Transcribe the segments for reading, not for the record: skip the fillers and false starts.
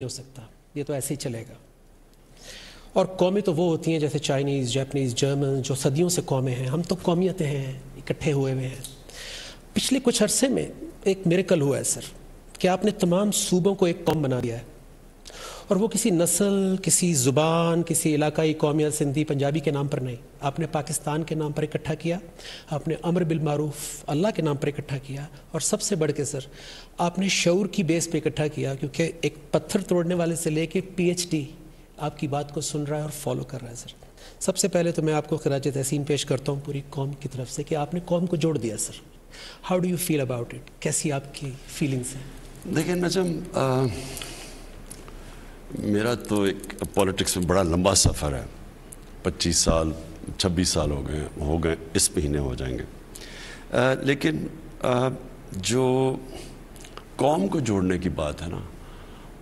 हो सकता, ये तो ऐसे ही चलेगा। और कौमें तो वो होती हैं जैसे चाइनीज़, जापानीज़, जर्मन, जो सदियों से कौमें हैं। हम तो कौमियतें हैं, इकट्ठे हुए हैं। पिछले कुछ अरसे में एक मिरेकल हुआ है सर, कि आपने तमाम सूबों को एक कौम बना दिया है। और वो किसी नस्ल, किसी ज़ुबान, किसी इलाकाई कौमियत, सिंधी, पंजाबी के नाम पर नहीं, आपने पाकिस्तान के नाम पर इकट्ठा किया। आपने अमर बिल मारूफ अल्लाह के नाम पर इकट्ठा किया। और सबसे बढ़ के सर, आपने शऊर की बेस पे इकट्ठा किया, क्योंकि एक पत्थर तोड़ने वाले से लेके PhD आपकी बात को सुन रहा है और फॉलो कर रहा है सर। सबसे पहले तो मैं आपको खिराज तहसीन पेश करता हूँ पूरी कौम की तरफ से कि आपने कौम को जोड़ दिया sir. How do you feel about it? कैसी आपकी फीलिंग्स हैं? देखिए नजम, मेरा तो एक पॉलिटिक्स में बड़ा लंबा सफ़र है। 25 साल 26 साल हो गए इस महीने हो जाएंगे। लेकिन जो कौम को जोड़ने की बात है ना,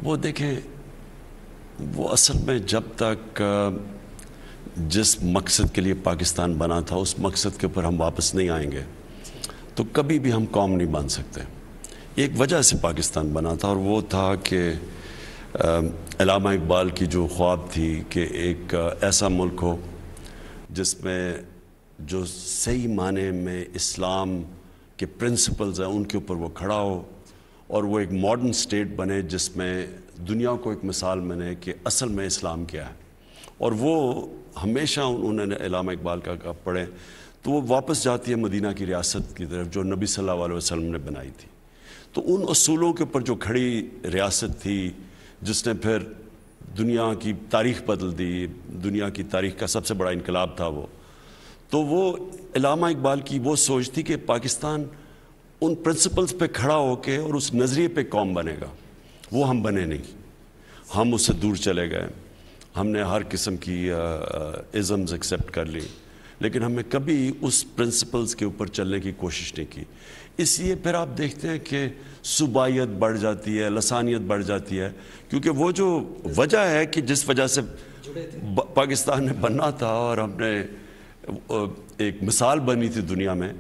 वो देखें, वो असल में जब तक जिस मकसद के लिए पाकिस्तान बना था उस मकसद के ऊपर हम वापस नहीं आएंगे तो कभी भी हम कौम नहीं बन सकते। एक वजह से पाकिस्तान बना था और वो था कि अल्लामा इकबाल की जो ख्वाब थी कि एक ऐसा मुल्क हो जिसमें जो सही माने में इस्लाम के प्रिंसिपल्स हैं उनके ऊपर वो खड़ा हो और वो एक मॉडर्न स्टेट बने जिसमें दुनिया को एक मिसाल बने कि असल में इस्लाम क्या है। और वो हमेशा उन्होंने अल्लामा इकबाल का पढ़े तो वो वापस जाती है मदीना की रियासत की तरफ जो नबी सल्लल्लाहु अलैहि वसल्लम ने बनाई थी। तो उन असूलों के ऊपर जो खड़ी रियासत थी जिसने फिर दुनिया की तारीख़ बदल दी, दुनिया की तारीख़ का सबसे बड़ा इनकलाब था वो। तो वो अल्लामा इकबाल की वो सोच थी कि पाकिस्तान उन प्रिंसिपल्स पे खड़ा होके और उस नज़रिए पे कौम बनेगा। वो हम बने नहीं, हम उससे दूर चले गए। हमने हर किस्म की इज़म्स एक्सेप्ट कर ली, लेकिन हमें कभी उस प्रिंसिपल्स के ऊपर चलने की कोशिश नहीं की। इसलिए फिर आप देखते हैं कि सूबाइयत बढ़ जाती है, लसानियत बढ़ जाती है, क्योंकि वो जो वजह है कि जिस वजह से पाकिस्तान ने बनना था और हमने एक मिसाल बनी थी दुनिया में,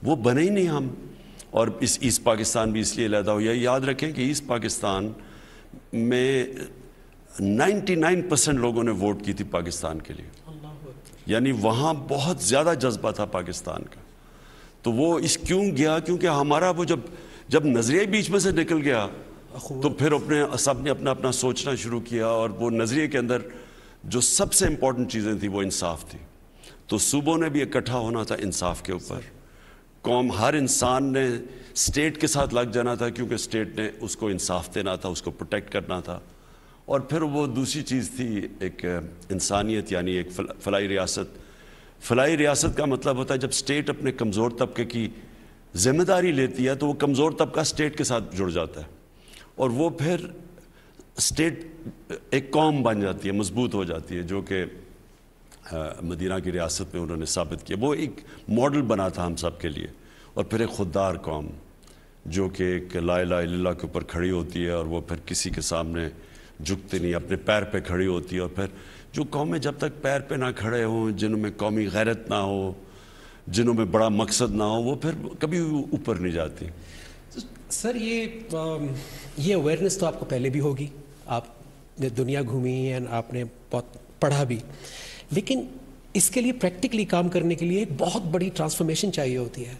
वो बने ही नहीं हम। और इस ईस्ट पाकिस्तान भी इसलिए लैदा हो। यह याद रखें कि ईस्ट पाकिस्तान में 99% लोगों ने वोट की थी पाकिस्तान के लिए, यानी वहाँ बहुत ज़्यादा जज्बा था पाकिस्तान का। तो वो इस क्यों गया? क्योंकि हमारा वो जब नज़रिए बीच में से निकल गया तो फिर सब ने अपना अपना सोचना शुरू किया। और वो नज़रिए के अंदर जो सबसे इम्पोर्टेंट चीज़ें थी वो इंसाफ थी। तो सूबों ने भी इकट्ठा होना था इंसाफ के ऊपर। कौम, हर इंसान ने स्टेट के साथ लग जाना था क्योंकि स्टेट ने उसको इंसाफ देना था, उसको प्रोटेक्ट करना था। और फिर वो दूसरी चीज़ थी एक इंसानियत, यानी एक फलाई रियासत। फलाई रियासत का मतलब होता है जब स्टेट अपने कमज़ोर तबके की ज़िम्मेदारी लेती है तो वो कमज़ोर तबका स्टेट के साथ जुड़ जाता है और वो फिर स्टेट एक कौम बन जाती है, मजबूत हो जाती है, जो कि मदीना की रियासत में उन्होंने साबित किया। वो एक मॉडल बना था हम सब के लिए। और फिर एक खुददार कौम जो कि एक ला इलाहा इल्लल्लाह के ऊपर खड़ी होती है और वो फिर किसी के सामने झुकते नहीं, अपने पैर पे खड़ी होती है। और फिर जो कौमें जब तक पैर पे ना खड़े हों, जिनमें कौमी गैरत ना हो, जिनों में बड़ा मकसद ना हो, वो फिर कभी ऊपर नहीं जाती। सर ये अवेयरनेस तो आपको पहले भी होगी, आपने दुनिया घूमी एंड आपने बहुत पढ़ा भी, लेकिन इसके लिए प्रैक्टिकली काम करने के लिए एक बहुत बड़ी ट्रांसफॉर्मेशन चाहिए होती है।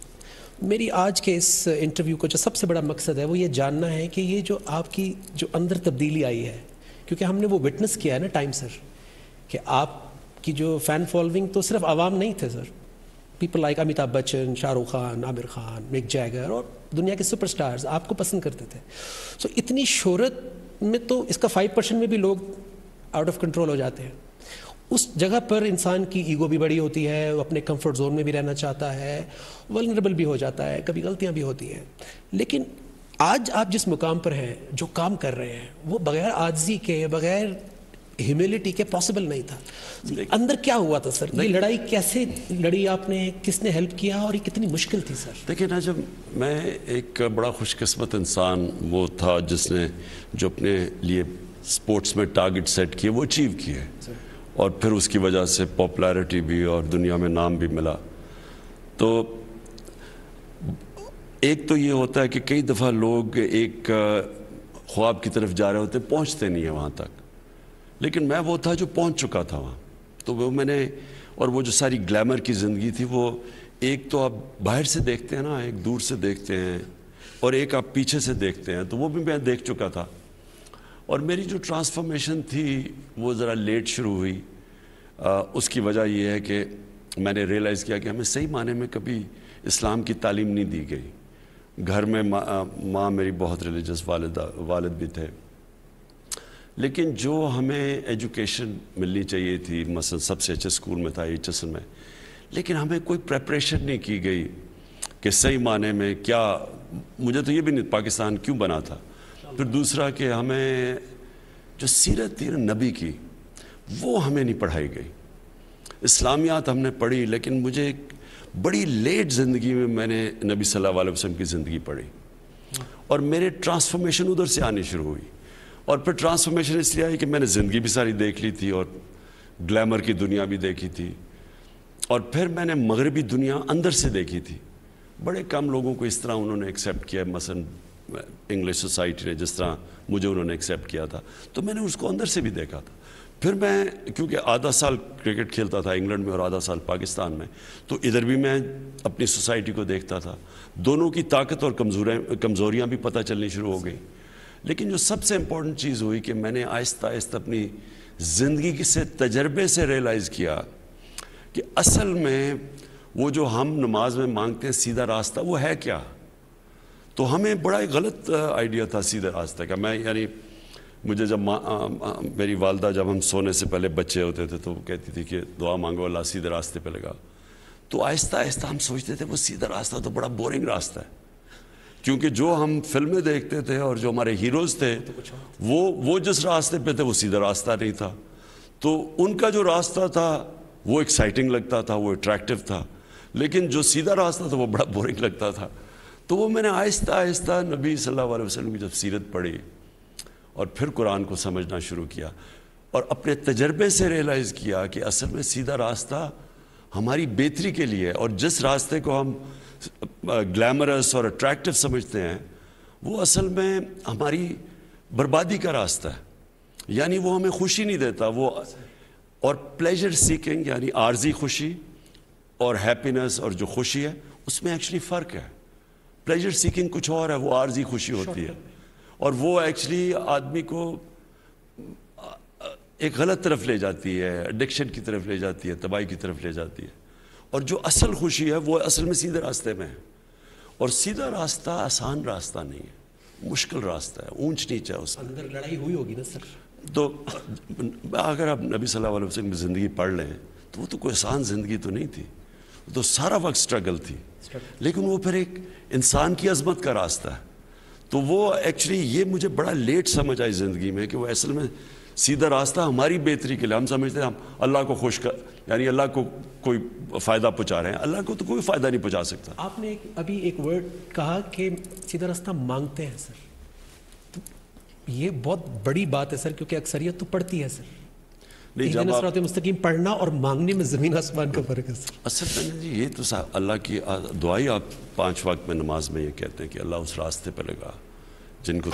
मेरी आज के इस इंटरव्यू को जो सबसे बड़ा मकसद है वो ये जानना है कि ये जो आपकी जो अंदर तब्दीली आई है, क्योंकि हमने वो विटनेस किया है ना टाइम सर, कि आपकी जो फ़ैन फॉलोइंग तो सिर्फ आवाम नहीं थे sir, people like Amitabh Bachchan, Shahrukh Khan, Aamir Khan, Mick Jagger और दुनिया के सुपरस्टार्स आपको पसंद करते थे। सो इतनी शोहरत में तो इसका 5% में भी लोग आउट ऑफ कंट्रोल हो जाते हैं। उस जगह पर इंसान की ईगो भी बड़ी होती है, वो अपने कंफर्ट जोन में भी रहना चाहता है, वल्नरेबल भी हो जाता है, कभी गलतियां भी होती हैं। लेकिन आज आप जिस मुकाम पर हैं, जो काम कर रहे हैं, वो बगैर आजिज़ी के, बगैर ह्यूमिलिटी के पॉसिबल नहीं था। अंदर क्या हुआ था सर? ये लड़ाई कैसे लड़ी आपने, किसने हेल्प किया और ये कितनी मुश्किल थी सर? देखिए ना, जब मैं एक बड़ा खुशकिस्मत इंसान वो था जिसने जो अपने लिए स्पोर्ट्स में टारगेट सेट किए वो अचीव किए और फिर उसकी वजह से पॉपुलैरिटी भी और दुनिया में नाम भी मिला। तो एक तो ये होता है कि कई दफ़ा लोग एक ख्वाब की तरफ जा रहे होते हैं, पहुंचते नहीं है वहाँ तक, लेकिन मैं वो था जो पहुंच चुका था वहाँ। तो वो मैंने, और वो जो सारी ग्लैमर की ज़िंदगी थी, वो एक तो आप बाहर से देखते हैं ना, एक दूर से देखते हैं, और एक आप पीछे से देखते हैं, तो वो भी मैं देख चुका था। और मेरी जो ट्रांसफॉर्मेशन थी वो ज़रा लेट शुरू हुई। उसकी वजह ये है कि मैंने रियलाइज़ किया कि हमें सही माने में कभी इस्लाम की तालीम नहीं दी गई। घर में माँ मेरी बहुत रिलीजियस वालिद भी थे, लेकिन जो हमें एजुकेशन मिलनी चाहिए थी, मसलन सबसे अच्छे स्कूल में था HSN में, लेकिन हमें कोई प्रेपरेशन नहीं की गई कि सही माने में क्या, मुझे तो ये भी नहीं पाकिस्तान क्यों बना था। फिर दूसरा कि हमें जो सीरत थी ना नबी की, वो हमें नहीं पढ़ाई गई। इस्लामियात हमने पढ़ी, लेकिन मुझे बड़ी लेट ज़िंदगी में मैंने नबी सल्लल्लाहु अलैहि वसल्लम की ज़िंदगी पढ़ी, और मेरे ट्रांसफॉर्मेशन उधर से आनी शुरू हुई। और फिर ट्रांसफॉर्मेशन इसलिए आई कि मैंने ज़िंदगी भी सारी देख ली थी, और ग्लैमर की दुनिया भी देखी थी, और फिर मैंने मगरबी दुनिया अंदर से देखी थी। बड़े कम लोगों को इस तरह उन्होंने एक्सेप्ट किया, मसलन इंग्लिश सोसाइटी ने जिस तरह मुझे उन्होंने एक्सेप्ट किया था, तो मैंने उसको अंदर से भी देखा था। फिर मैं, क्योंकि आधा साल क्रिकेट खेलता था इंग्लैंड में और आधा साल पाकिस्तान में, तो इधर भी मैं अपनी सोसाइटी को देखता था। दोनों की ताकत और कमज़ोरियाँ भी पता चलनी शुरू हो गई। लेकिन जो सबसे इम्पोर्टेंट चीज़ हुई कि मैंने आहिस्ता आहिस्ता अपनी ज़िंदगी से, तजर्बे से रियलाइज़ किया कि असल में वो जो हम नमाज में मांगते हैं सीधा रास्ता, वो है क्या। तो हमें बड़ा एक गलत आइडिया था सीधे रास्ते का। मैं, यानी मुझे जब मेरी वालदा, जब हम सोने से पहले बच्चे होते थे, तो वो कहती थी कि दुआ मांगो अल्लाह सीधे रास्ते पे लगा। तो आहिस्ता आहिस्ता हम सोचते थे वो सीधा रास्ता तो बड़ा बोरिंग रास्ता है, क्योंकि जो हम फिल्में देखते थे और जो हमारे हीरोज़ थे, वो जिस रास्ते पे थे वो सीधा रास्ता नहीं था। तो उनका जो रास्ता था वो एक्साइटिंग लगता था, वो अट्रैक्टिव था, लेकिन जो सीधा रास्ता था वो बड़ा बोरिंग लगता था। तो वो मैंने आहिस्ता आहिस्ता नबी सल्लल्लाहु अलैहि वसल्लम की जब सीरत पढ़ी और फिर कुरान को समझना शुरू किया, और अपने तजर्बे से रियलाइज़ किया कि असल में सीधा रास्ता हमारी बेहतरी के लिए है, और जिस रास्ते को हम ग्लैमरस और अट्रैक्टिव समझते हैं वो असल में हमारी बर्बादी का रास्ता है। यानी वो हमें खुशी नहीं देता। वो, और प्लेजर सीकिंग यानी आर्जी खुशी और हैप्पीनेस और जो खुशी है उसमें एक्चुअली फ़र्क है। प्लेजर सीकिंग कुछ और है, वो आर्जी खुशी होती है, और वो एक्चुअली आदमी को एक गलत तरफ ले जाती है, एडिक्शन की तरफ ले जाती है, तबाही की तरफ ले जाती है। और जो असल खुशी है वो असल में सीधे रास्ते में है, और सीधा रास्ता आसान रास्ता नहीं है, मुश्किल रास्ता है, ऊंच नीच है, उसमें अंदर लड़ाई हुई होगी ना सर। तो अगर आप नबी सल्लल्लाहु अलैहि वसल्लम की ज़िंदगी पढ़ लें तो वो तो कोई आसान ज़िंदगी तो नहीं थी, तो सारा वक्त स्ट्रगल थी, लेकिन वो फिर एक इंसान की अजमत का रास्ता है। तो वो एक्चुअली ये मुझे बड़ा लेट समझ आई ज़िंदगी में कि वो असल में सीधा रास्ता हमारी बेहतरी के लिए। हम समझते हैं हम अल्लाह को खुश कर, यानी अल्लाह को कोई फ़ायदा पहुँचा रहे हैं, अल्लाह को तो कोई फ़ायदा नहीं पहुँचा सकता। आपने अभी एक वर्ड कहा कि सीधा रास्ता मांगते हैं सर, तो ये बहुत बड़ी बात है सर, क्योंकि अक्सरियत तो पढ़ती है सर। नहीं, जब आप मुस्तकीम पढ़ना और मांगने में ज़मीन आसमान का फ़र्क है सर। असल में जी ये तो अल्लाह की दुआ ही, आप 5 वक्त में नमाज में ये कहते हैं कि अल्लाह उस रास्ते पर लगा जिनको